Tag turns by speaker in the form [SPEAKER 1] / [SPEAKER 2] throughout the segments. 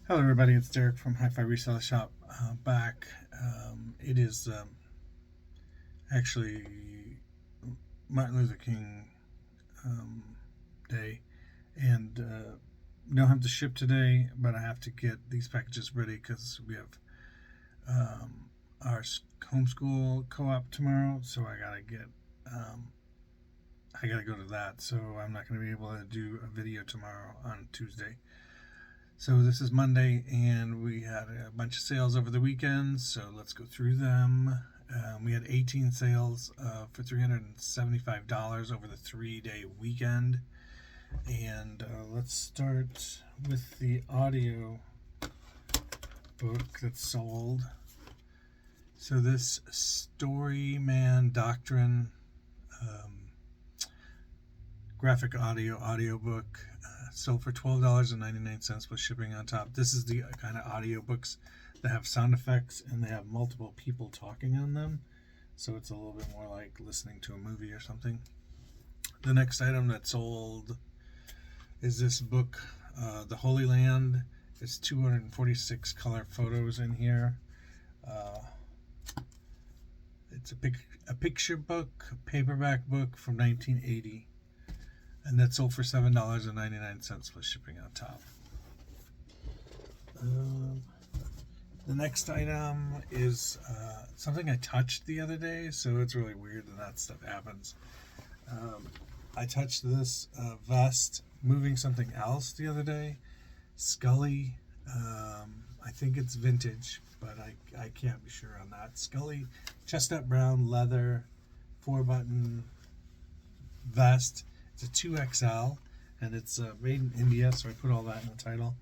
[SPEAKER 1] Hello, everybody. It's Derek from Hi-Fi Reseller Shop. Back. It is actually Martin Luther King um, Day, and don't have to ship today, but I have to get these packages ready because we have our homeschool co-op tomorrow. So um, I gotta go to that. So I'm not going to be able to do a video tomorrow on Tuesday. So this is Monday, and we had a bunch of sales over the weekend, so let's go through them. We had 18 sales for $375 over the 3-day weekend. And let's start with the audio book that sold. So this Storyman Doctrine graphic audio audiobook sold for $12.99 with shipping on top. This is the kind of audiobooks that have sound effects and they have multiple people talking on them, so it's a little bit more like listening to a movie or something. The next item that sold is this book, The Holy Land. It's 246 color photos in here. It's a picture book, a paperback book from 1980. And that sold for $7.99 with shipping on top. The next item is something I touched the other day, so it's really weird that stuff happens. I touched this vest moving something else the other day. Scully. I think it's vintage, but I can't be sure on that. Scully chestnut brown leather 4-button vest. It's a 2XL, and it's made in India, so I put all that in the title.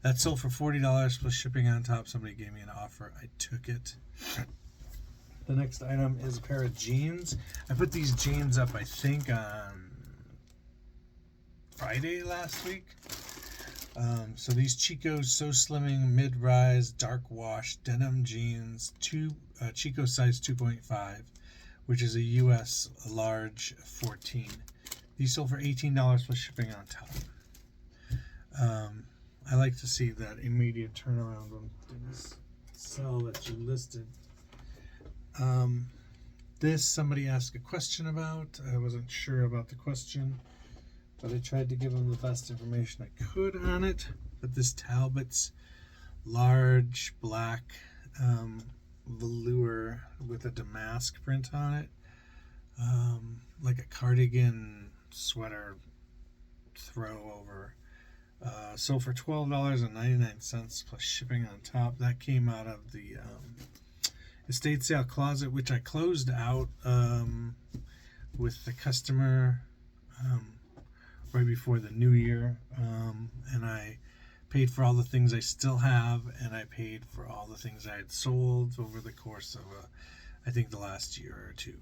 [SPEAKER 1] That sold for $40 plus shipping on top. Somebody gave me an offer. I took it. The next item is a pair of jeans. I put these jeans up, I think, on Friday last week. So these Chico's So Slimming Mid-Rise Dark Wash Denim Jeans, Chico size 2.5, which is a US large 14. These sold for $18 plus shipping on top. I like to see that immediate turnaround when things sell that you listed. This somebody asked a question about. I wasn't sure about the question, but I tried to give them the best information I could on it. But this Talbot's large black velour with a damask print on it, like a cardigan sweater throw over, sold for $12.99 plus shipping on top. That came out of the estate sale closet, which I closed out with the customer right before the new year, and I paid for all the things I still have, and I paid for all the things I had sold over the course of I think the last year or two.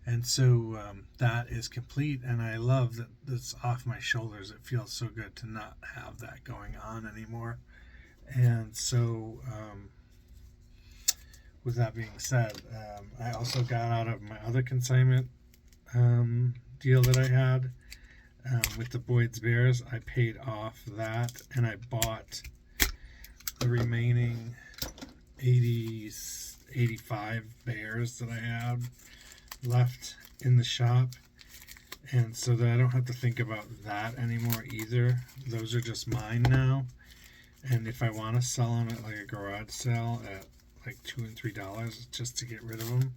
[SPEAKER 1] And so that is complete, and I love that it's off my shoulders. It feels so good to not have that going on anymore. And so with that being said, I also got out of my other consignment deal that I had with the Boyd's Bears. I paid off that, and I bought the remaining 85 bears that I had left in the shop, and so that I don't have to think about that anymore either. Those are just mine now, and if I want to sell them at like a garage sale at like $2 and $3 just to get rid of them,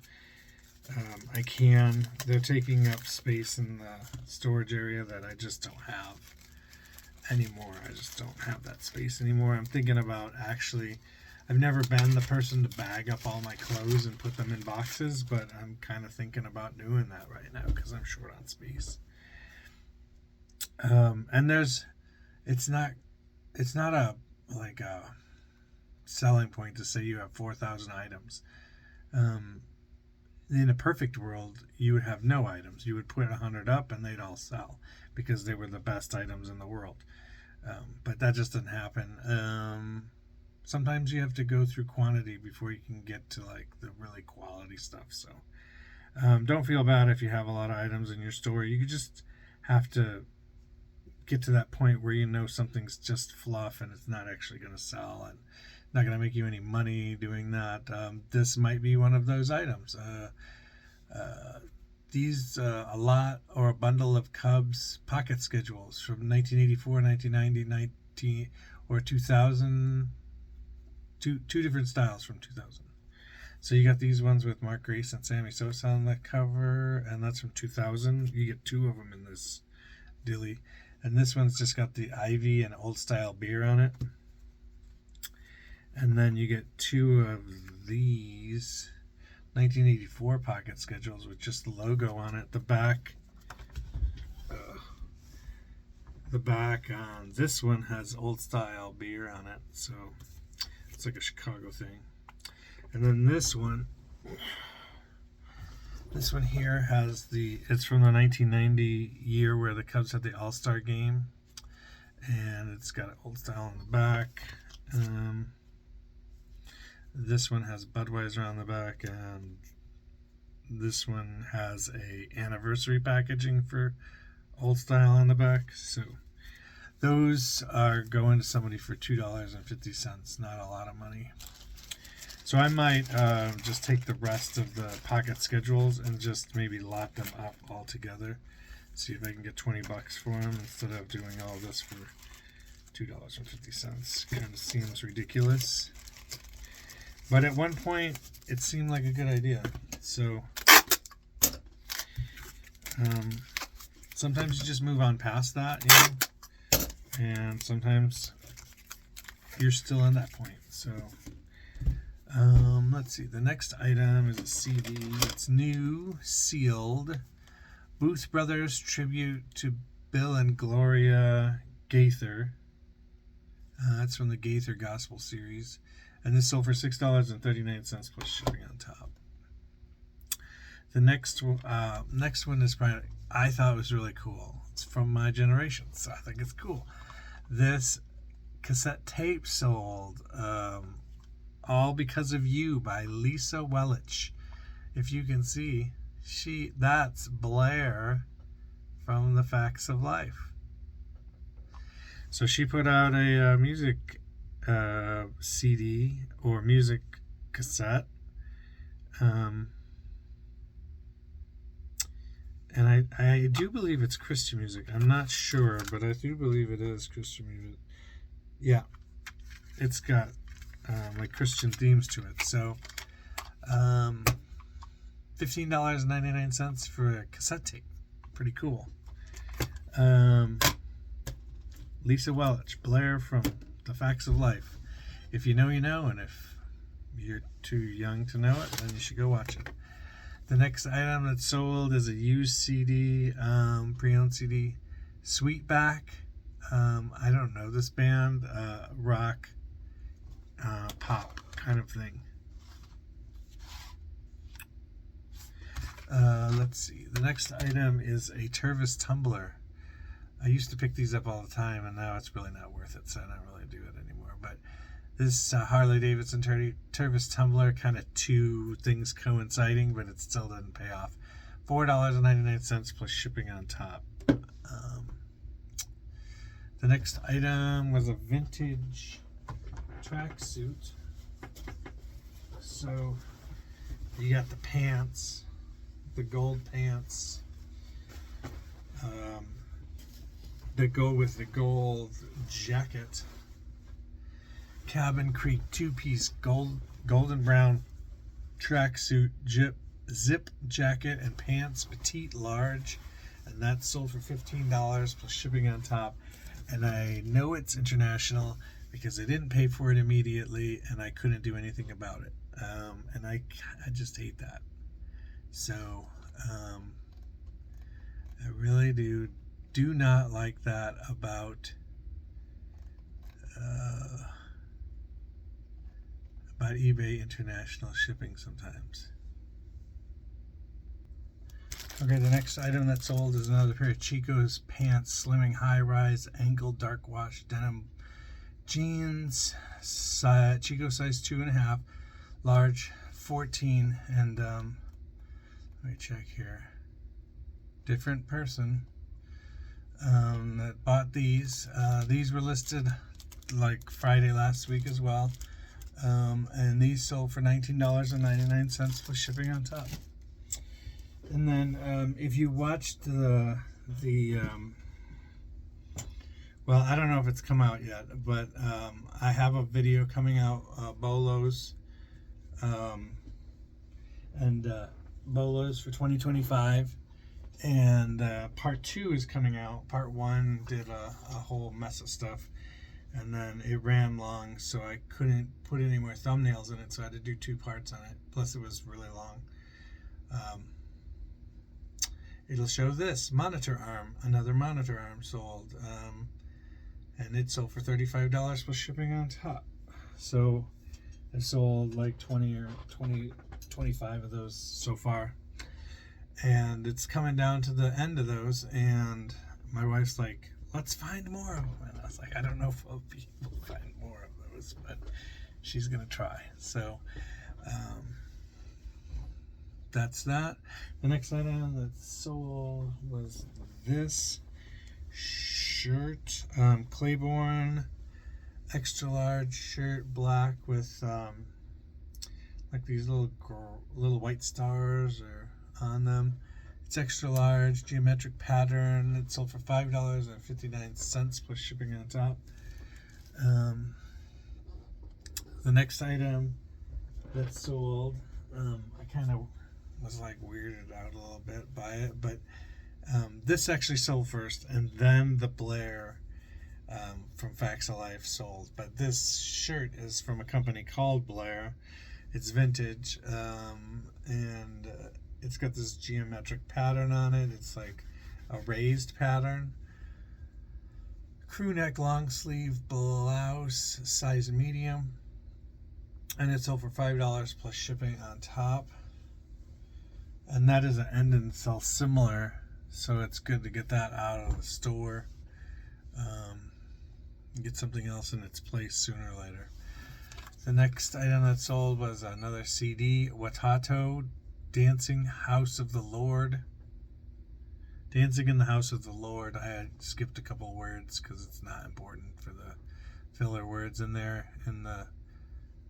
[SPEAKER 1] I can. They're taking up space in the storage area that I just don't have anymore. I just don't have that space anymore. I'm thinking about actually, I've never been the person to bag up all my clothes and put them in boxes, but I'm kind of thinking about doing that right now because I'm short on space. And it's not a selling point to say you have 4,000 items. In a perfect world, you would have no items. You would put 100 up and they'd all sell because they were the best items in the world. But that just doesn't happen. Sometimes you have to go through quantity before you can get to like the really quality stuff. So don't feel bad if you have a lot of items in your store. You just have to get to that point where you know something's just fluff and it's not actually going to sell and not going to make you any money doing that. This might be one of those items. These a lot or a bundle of Cubs pocket schedules from 1984, 1990, 2000. Two different styles from 2000. So you got these ones with Mark Grace and Sammy Sosa on the cover, and that's from 2000. You get two of them in this dilly. And this one's just got the Ivy and Old Style beer on it. And then you get two of these 1984 pocket schedules with just the logo on it. The back on this one has Old Style beer on it, so it's like a Chicago thing. And then this one here has it's from the 1990 year where the Cubs had the All-Star game, and it's got Old Style on the back. This one has Budweiser on the back, and this one has a anniversary packaging for Old Style on the back. So those are going to somebody for $2.50, not a lot of money. So I might just take the rest of the pocket schedules and just maybe lot them up all together. See if I can get $20 for them instead of doing all this for $2.50. Kind of seems ridiculous. But at one point, it seemed like a good idea. So sometimes you just move on past that, and sometimes you're still in that point. So let's see. The next item is a CD. It's new, sealed. Booth Brothers tribute to Bill and Gloria Gaither. That's from the Gaither Gospel series. And this sold for $6.39 plus shipping on top. The next one is probably, I thought it was really cool. It's from my generation, so I think it's cool. This cassette tape sold, All Because of You by Lisa Welch. If you can see, that's Blair from The Facts of Life. So she put out a music CD or music cassette, and I do believe it's Christian music. I'm not sure, but I do believe it is Christian music. Yeah, it's got like Christian themes to it. So $15.99 for a cassette tape. Pretty cool. Lisa Welch, Blair from The Facts of Life. If you know, you know, and if you're too young to know it, then you should go watch it. The next item that's sold is a used CD, pre-owned CD, Sweetback. I don't know this band, rock, pop kind of thing. Let's see. The next item is a Tervis tumbler. I used to pick these up all the time, and now it's really not worth it, so I don't really do it anymore. But this Harley Davidson Tervis tumbler, kind of two things coinciding, but it still doesn't pay off. $4.99 plus shipping on top. The next item was a vintage tracksuit. So you got the pants, the gold pants. That go with the gold jacket. Cabin Creek two-piece golden brown tracksuit, zip jacket and pants, petite large, and that's sold for $15 plus shipping on top. And I know it's international because I didn't pay for it immediately and I couldn't do anything about it. And I just hate that. So I really do not like that about eBay international shipping sometimes. Okay, the next item that sold is another pair of Chico's pants, slimming high-rise ankle dark wash denim jeans, Chico size 2.5, large 14, and let me check here. Different person. that bought these. These were listed like Friday last week as well. And these sold for $19.99 plus shipping on top. And then if you watched the well, I don't know if it's come out yet, but I have a video coming out, Bolos, and Bolos for 2025, and part 2 is coming out. Part 1 did a whole mess of stuff, and then it ran long, so I couldn't put any more thumbnails in it, so I had to do 2 parts on it. Plus, it was really long. It'll show this monitor arm, another monitor arm sold, and it sold for $35 plus shipping on top. So I sold like 25 of those so far, and it's coming down to the end of those, and my wife's like, let's find more of them. And I was like, I don't know if I'll be able to find more of those, but she's gonna try. So that's that. The next item that sold was this shirt, Claiborne extra large shirt, black with like these little white stars or on them. It's extra large, geometric pattern. It sold for $5.59 plus shipping on top. The next item that sold, I kind of was like weirded out a little bit by it, but this actually sold first, and then the Blair from Facts of Life sold. But this shirt is from a company called Blair. It's vintage, and it's got this geometric pattern on it. It's like a raised pattern. Crew neck, long sleeve blouse, size medium, and it sold for $5 plus shipping on top. And that is an end and sell similar, so it's good to get that out of the store. Get something else in its place sooner or later. The next item that sold was another CD, Watato, Dancing House of the Lord. Dancing in the House of the Lord. I had skipped a couple words because it's not important for the filler words in there in the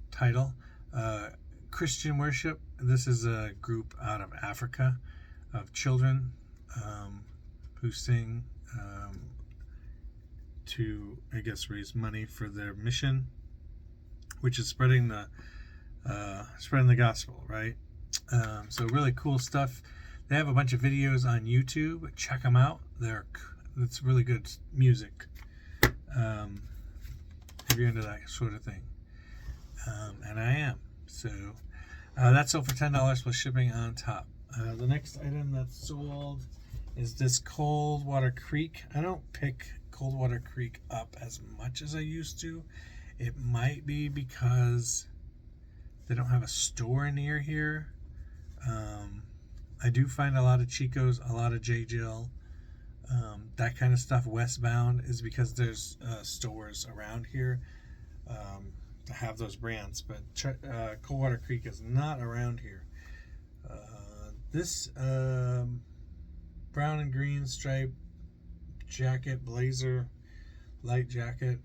[SPEAKER 1] title. Christian worship. This is a group out of Africa of children who sing to, I guess, raise money for their mission, which is spreading the gospel, right? So really cool stuff. They have a bunch of videos on YouTube. Check them out. It's really good music. If you're into that sort of thing, and I am. So that sold for $10 plus shipping on top. The next item that sold is this Coldwater Creek. I don't pick Coldwater Creek up as much as I used to. It might be because they don't have a store near here. I do find a lot of Chico's, a lot of J. Jill, that kind of stuff westbound is because there's stores around here to have those brands. But Coldwater Creek is not around here. This brown and green striped jacket, blazer, light jacket,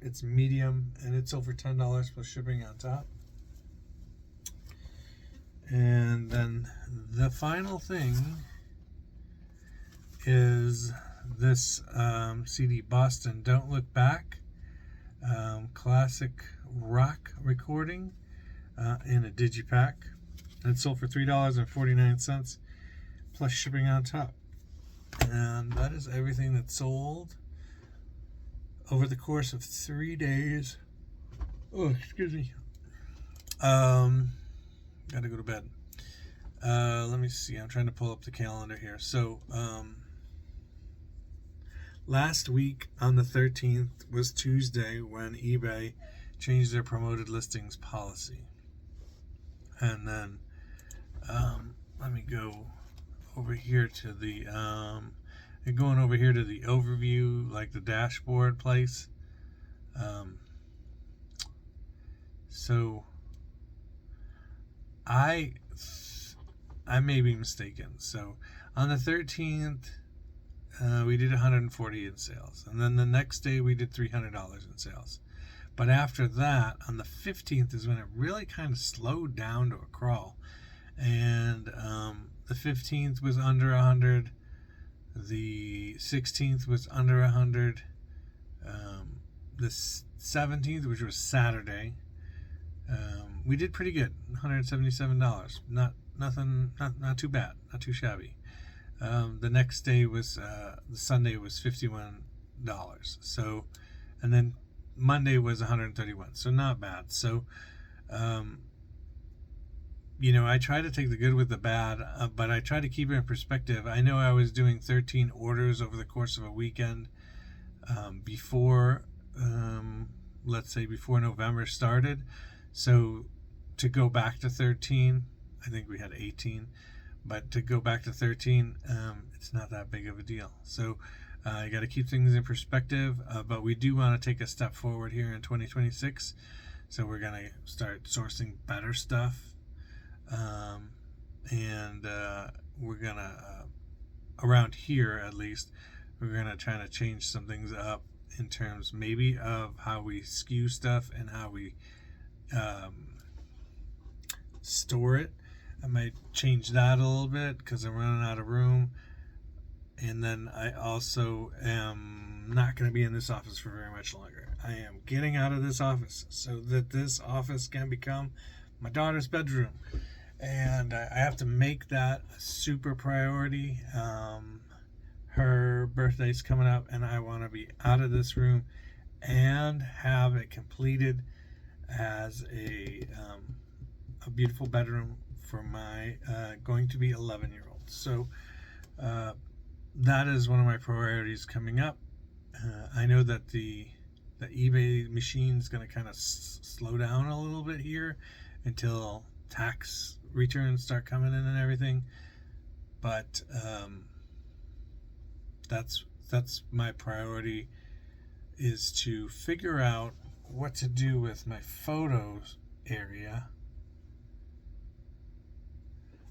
[SPEAKER 1] it's medium, and it's over $10 plus shipping on top. And then the final thing is this CD, Boston Don't Look Back, classic rock recording in a digipack. It sold for $3.49 plus shipping on top. And that is everything that sold over the course of 3 days. Oh, excuse me. Gotta go to bed. Let me see. I'm trying to pull up the calendar here. So, last week on the 13th was Tuesday when eBay changed their promoted listings policy. And then, let me go over here to the, going over here to the overview, like the dashboard place. So I may be mistaken. So on the 13th, we did $140 in sales, and then the next day we did $300 in sales. But after that, on the 15th is when it really kind of slowed down to a crawl, and the 15th was under 100. The 16th was under 100. The 17th, which was Saturday, we did pretty good. $177. Not too bad. Not too shabby. The next day was the Sunday was $51. So, and then Monday was 131. So not bad. So, I try to take the good with the bad, but I try to keep it in perspective. I know I was doing 13 orders over the course of a weekend before, let's say, before November started. So to go back to 13, I think we had 18, but to go back to 13, it's not that big of a deal. So you got to keep things in perspective, but we do want to take a step forward here in 2026. So we're going to start sourcing better stuff. And we're gonna around here at least, we're gonna try to change some things up in terms maybe of how we skew stuff and how we store it. I might change that a little bit because I'm running out of room. And then I also am not going to be in this office for very much longer. I am getting out of this office so that this office can become my daughter's bedroom. And I have to make that a super priority. Her birthday's coming up, and I want to be out of this room and have it completed as a beautiful bedroom for my going to be 11-year-old. So that is one of my priorities coming up. I know that the eBay machine is going to kind of slow down a little bit here until tax returns start coming in and everything, but that's my priority, is to figure out what to do with my photos area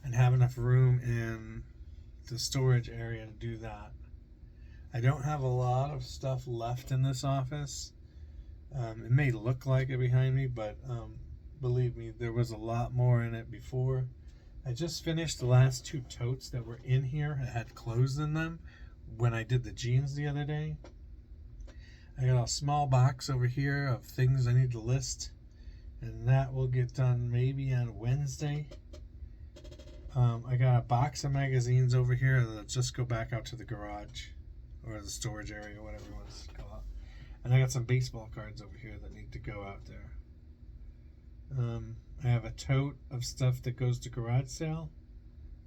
[SPEAKER 1] and have enough room in the storage area to do that. I don't have a lot of stuff left in this office. It may look like it behind me, but believe me, there was a lot more in it before. I just finished the last 2 totes that were in here. I had clothes in them when I did the jeans the other day. I got a small box over here of things I need to list, and that will get done maybe on Wednesday. I got a box of magazines over here that just go back out to the garage or the storage area, whatever you want to call it. And I got some baseball cards over here that need to go out there. I have a tote of stuff that goes to garage sale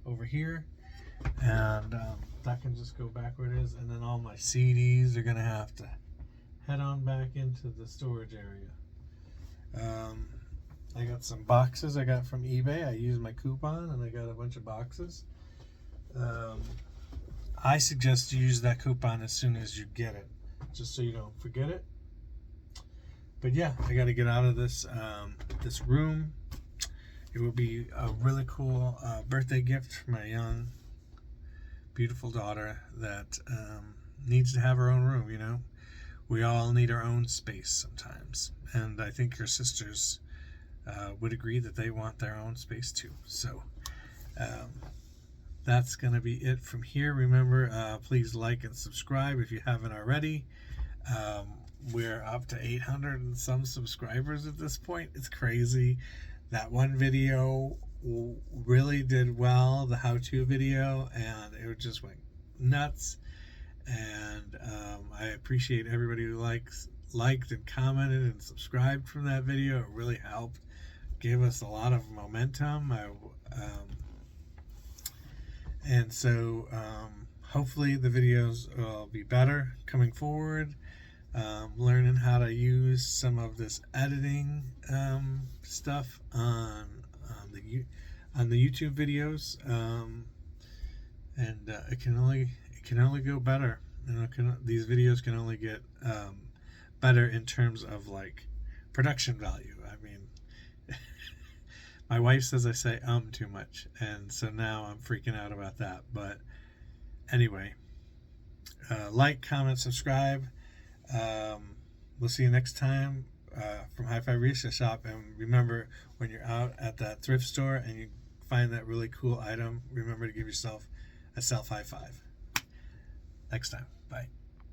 [SPEAKER 1] over here, and that can just go back where it is. And then all my CDs are gonna have to head on back into the storage area. I got some boxes I got from eBay. I used my coupon and I got a bunch of boxes. I suggest you use that coupon as soon as you get it, just so you don't forget it. But yeah, I got to get out of this this room. It will be a really cool birthday gift for my young, beautiful daughter that needs to have her own room. We all need our own space sometimes, and I think your sisters would agree that they want their own space too. So that's going to be it from here. Remember, please like and subscribe if you haven't already. We're up to 800 and some subscribers at this point. It's crazy. That one video really did well, the how-to video, and it just went nuts. And I appreciate everybody who liked and commented and subscribed from that video. It really helped, gave us a lot of momentum. And so hopefully the videos will be better coming forward. Learning how to use some of this editing stuff on the YouTube videos, and it can only go better. These videos can only get better in terms of like production value. I mean, my wife says I say too much, and so now I'm freaking out about that. But anyway, Like, comment, subscribe. We'll see you next time from Hi-Fi Resale Shop. And remember, when you're out at that thrift store and you find that really cool item, remember to give yourself a self high five. Next time. Bye.